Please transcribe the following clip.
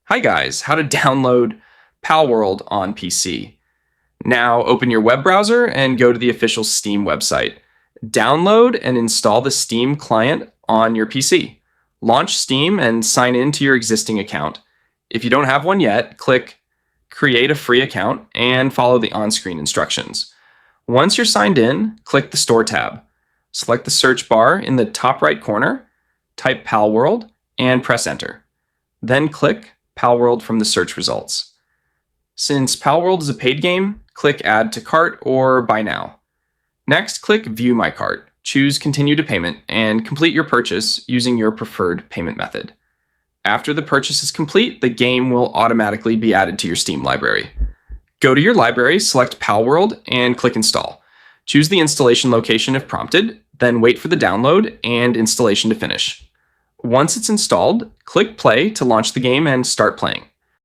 Hi guys, how to download Palworld on PC. Now open your web browser and go to the official Steam website. Download and install the Steam client on your PC. Launch Steam and sign in to your existing account. If you don't have one yet, click Create a free account and follow the on-screen instructions. Once you're signed in, click the Store tab. Select the search bar in the top right corner, type Palworld, and press Enter. Then click Palworld from the search results. Since Palworld is a paid game, click Add to Cart or Buy Now. Next, click View My Cart, choose Continue to Payment, and complete your purchase using your preferred payment method. After the purchase is complete, the game will automatically be added to your Steam library. Go to your library, select Palworld, and click Install. Choose the installation location if prompted, then wait for the download and installation to finish. Once it's installed, click Play to launch the game and start playing.